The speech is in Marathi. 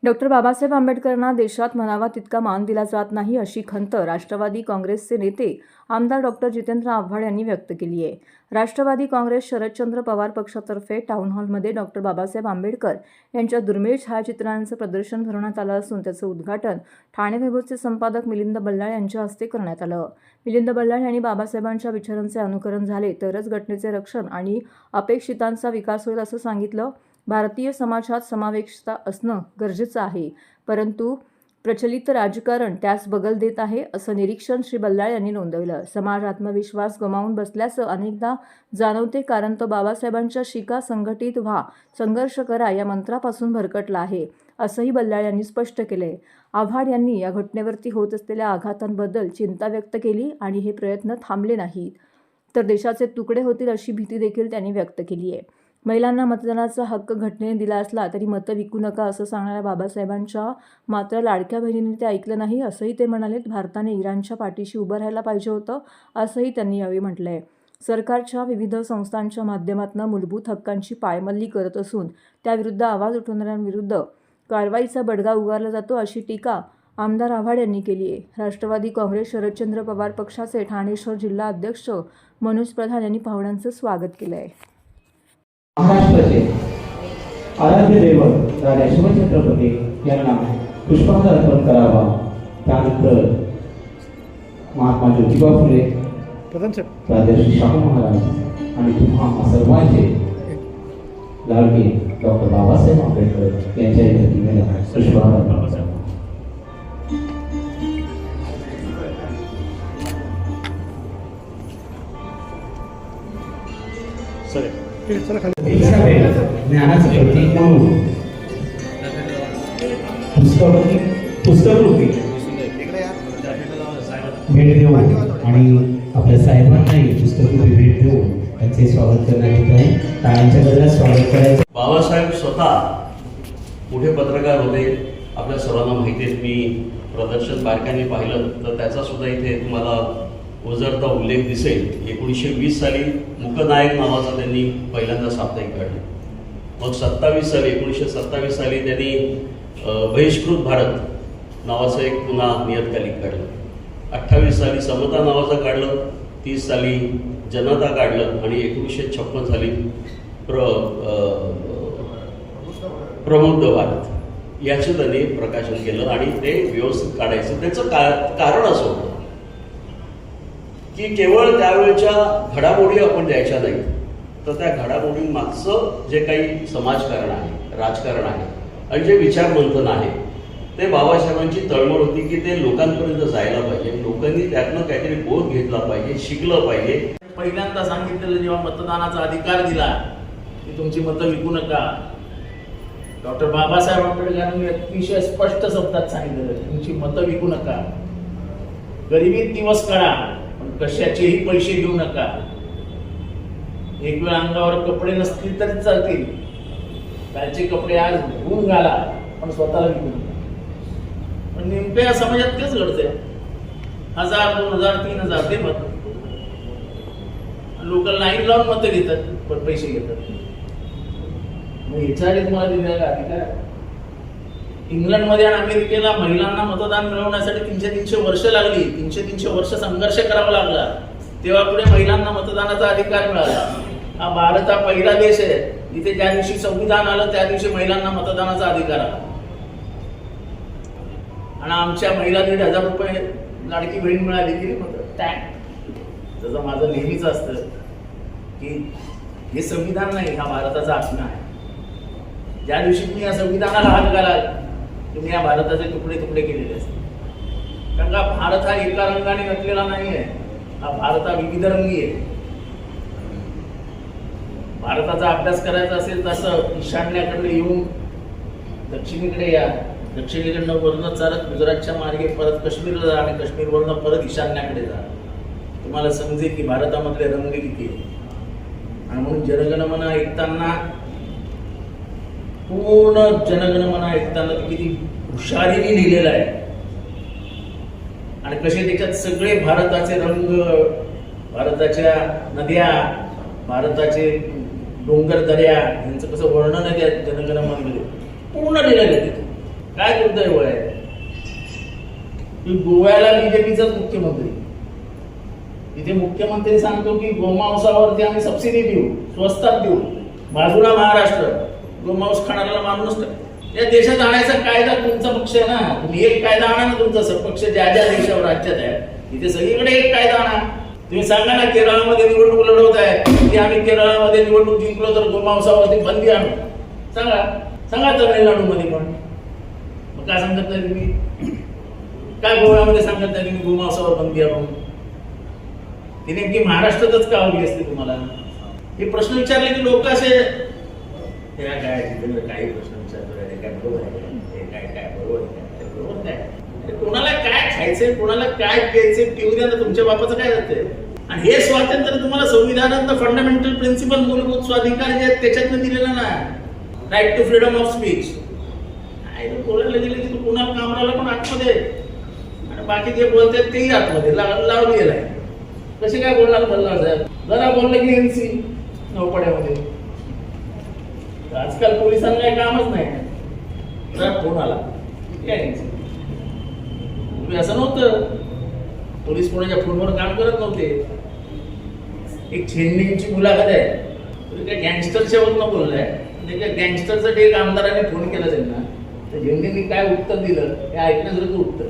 डॉक्टर बाबासाहेब आंबेडकरांना देशात म्हणावा तितका मान दिला जात नाही अशी खंत राष्ट्रवादी काँग्रेसचे नेते आमदार डॉक्टर जितेंद्र आव्हाड यांनी व्यक्त केली आहे। राष्ट्रवादी काँग्रेस शरदचंद्र पवार पक्षातर्फे टाउन हॉलमध्ये डॉक्टर बाबासाहेब आंबेडकर यांच्या दुर्मिळ छायाचित्रांचं प्रदर्शन भरवण्यात आलं असून त्याचं उद्घाटन ठाणे वेबचे संपादक मिलिंद बल्लाळ यांच्या हस्ते करण्यात आलं। मिलिंद बल्लाळ यांनी बाबासाहेबांच्या विचारांचे अनुकरण झाले तरच घटनेचे रक्षण आणि अपेक्षितांचा विकास होईल असं सांगितलं। भारतीय समाजात समावेशता असणं गरजेचं आहे, परंतु प्रचलित राजकारण त्यास बगल देत आहे असं निरीक्षण श्री बल्लाळ यांनी नोंदवलं। समाज आत्मविश्वास गमावून बसल्याचं अनेकदा जाणवते, कारण तो बाबासाहेबांच्या शिका संघटित व्हा, संघर्ष करा या मंत्रापासून भरकटला आहे असंही बल्लाळ यांनी स्पष्ट केलंय। आव्हाड यांनी या घटनेवरती होत असलेल्या आघातांबद्दल चिंता व्यक्त केली आणि हे प्रयत्न थांबले नाहीत तर देशाचे तुकडे होतील अशी भीती देखील त्यांनी व्यक्त केली आहे। महिलांना मतदानाचा हक्क घटनेने दिला असला तरी मतं विकू नका असं सांगणाऱ्या बाबासाहेबांच्या मात्र लाडक्या बहिणींनी ते ऐकलं नाही असंही ते म्हणाले। भारताने इराणच्या पाठीशी उभं राहायला पाहिजे होतं असंही त्यांनी यावेळी म्हटलंय। सरकारच्या विविध संस्थांच्या माध्यमातून मूलभूत हक्कांची पायमल्ली करत असून त्याविरुद्ध आवाज उठवणाऱ्यांविरुद्ध कारवाईचा बडगा उगारला जातो अशी टीका आमदार आव्हाड यांनी केली आहे। राष्ट्रवादी काँग्रेस शरदचंद्र पवार पक्षाचे ठाणे शहर जिल्हा अध्यक्ष मनोज प्रधान यांनी पाहुण्यांचं स्वागत केलं आहे। महाराष्ट्राचे आराध्य दैवत राजा शिवछत्रपती यांना पुष्पहार अर्पण करावा। त्यानंतर महात्मा ज्योतिबा फुले, राजर्षी शाहू महाराज आणि तुम्हा सर्वांचे लाडके डॉक्टर बाबासाहेब आंबेडकर यांच्या प्रतिमेला पुष्पहार अर्पण करावा। ज्ञानाचं प्रतीक म्हणून पुस्तकरूपी भेट देऊ आणि आपल्या साहेबांनाही पुस्तकरूपी भेट देऊन त्यांचे स्वागत करण्यात येत आहे। टाळ्यांच्या गजरात स्वागत करायचं। बाबासाहेब स्वतः मोठे पत्रकार होते, आपल्या सर्वांना माहिती आहे। मी प्रदर्शन बारकाईने पाहिलं तर त्याचा सुद्धा इथे तुम्हाला उजळता उल्लेख दिसेल। 1920 साली मुकनायक नावाचं त्यांनी पहिल्यांदा साप्ताहिक काढलं। मग 1927 साली त्यांनी बहिष्कृत भारत नावाचं एक पुन्हा नियतकालिक काढलं। 28 साली समता नावाचं काढलं, 30 साली जनता काढलं आणि 1956 साली प्रबुद्ध भारत याचं त्यांनी प्रकाशन केलं आणि ते व्यवस्थित काढायचं। त्याचं कारण असं होतं की केवळ त्यावेळच्या घडामोडी आपण द्यायच्या नाही, तर त्या घडामोडींमागचं जे काही समाजकारण आहे, राजकारण आहे आणि जे विचारमंथन आहे ते बाबासाहेबांची तळमळ होती की ते लोकांपर्यंत जायला पाहिजे, लोकांनी त्यातनं काहीतरी बोध घेतला पाहिजे, शिकलं पाहिजे। पहिल्यांदा सांगितलेलं जेव्हा मतदानाचा अधिकार दिला की तुमची मतं विकू नका, डॉक्टर बाबासाहेब आंबेडकरांनी अतिशय स्पष्ट शब्दात सांगितलेलं तुमची मतं विकू नका, गरिबीत दिवस काढा पण कशाचेही पैसे घेऊ नका, एक वेळ अंगावर कपडे नसतील तरी चालतील, कालचे कपडे आज धुवून घाला पण स्वतःला विकू नका। पण नेमक्या समाजात तेच घडतंय। 1000, 2000, 3000 ते मत लोक लाईन लावून मतं घेतात पण पैसे घेतात। मग याच्यासाठी तुम्हाला दिलेला अधिकार। इंग्लंडमध्ये आणि अमेरिकेला महिलांना मतदान मिळवण्यासाठी 300 वर्ष लागली, 300 वर्ष संघर्ष करावा लागला, तेव्हा पुढे महिलांना मतदानाचा अधिकार मिळाला। हा भारत हा पहिला देश आहे जिथे ज्या दिवशी संविधान आलं त्या दिवशी महिलांना मतदानाचा अधिकार आला। आणि आमच्या महिला 1,500 रुपये लाडकी बहीण मिळाली की त्याचं माझं नेहमीच असतं की हे संविधान नाही, हा भारताचा आत्मा आहे। ज्या दिवशी तुम्ही या संविधानाला हात घालाल तुम्ही या भारताचे तुकडे तुकडे केलेले असतात। कारण का भारत हा एका रंगाने नटलेला नाही आहे, हा भारत हा विविधरंगी आहे। भारताचा अभ्यास करायचा असेल तसं ईशान्येकडे येऊन दक्षिणेकडे या, दक्षिणेकडनं वर्ण चालत गुजरातच्या मार्गे परत काश्मीरला जा आणि काश्मीरवरनं परत ईशान्येकडे जा, तुम्हाला समजेल की भारतामधले रंग किती आहे। आणि म्हणून जनगणमना ऐकताना पूर्ण जनगणमना ऐकताना किती हुशारीने लिहिलेलं आहे आणि कसे त्याच्यात सगळे भारताचे रंग, भारताच्या नद्या, भारताचे डोंगर दर्या यांचं कसं वर्णन आहे त्या जनगणमनेमध्ये पूर्ण लिहिलेलं आहे तिथे। काय दुर्दैव आहे की गोव्याला बीजेपीचाच मुख्यमंत्री, तिथे मुख्यमंत्री सांगतो की गोमांसावरती आम्ही सबसिडी देऊ, स्वस्तात देऊ, बाजूला महाराष्ट्र गोमांस खाणाऱ्याला माणूस या देशात आणायचा कायदा तुमचा पक्ष आहे ना. तुम्ही एक कायदा आणा ना, तुमचा पक्ष ज्या ज्या देशावर राज्यात आहे तिथे सगळीकडे एक कायदा आणा. तुम्ही सांगा ना केरळमध्ये निवडणूक लढवत आहे की आम्ही केरळमध्ये निवडणूक जिंकलो तर गोमांसावरती बंदी आणू, सांगा. सांगा तमिळनाडूमध्ये पण. मग काय सांगत नाही तुम्ही? काय गोव्यामध्ये सांगत नाही तुम्ही गोमांसावर बंदी आणू? ती नेमकी महाराष्ट्रातच का हवी असते तुम्हाला? हे प्रश्न विचारले की लोक असे काय काही प्रश्न विचारतो, काय बरोबर आहे, काय बरोबर आहे, बरोबर काय, कोणाला काय खायचंय, कोणाला काय प्यायचंय पिऊ द्या ना, तुमच्या बापाचं काय जातंय. आणि हे स्वातंत्र्य तुम्हाला संविधानात फंडामेंटल प्रिन्सिपल मूलभूत स्वाधिकार जे आहेत त्याच्यातनं दिलेलं ना, right to freedom of speech. बोलायला गेले की तू कुणाला कामराला पण आतमध्ये आणि बाकी जे बोलतात तेही आतमध्ये लावलेलं आहे. कसे काय बोलणार बल्ला साहेब? जरा बोललं की एनसी नौपड्यामध्ये. आजकाल पोलिसांना काही कामच नाही, जरा फोन आला तुम्ही असं नव्हतं. पोलीस कोणाच्या फोनवर काम करत नव्हते. एक छेडणींची मुलाखत आहे, तुम्ही काय गँगस्टरच्या वरनं बोललाय. त्या गँगस्टरसाठी एक आमदाराने फोन केला त्यांना, तर झेंडेंनी काय उत्तर दिलं हे ऐकण्यासारखं उत्तर.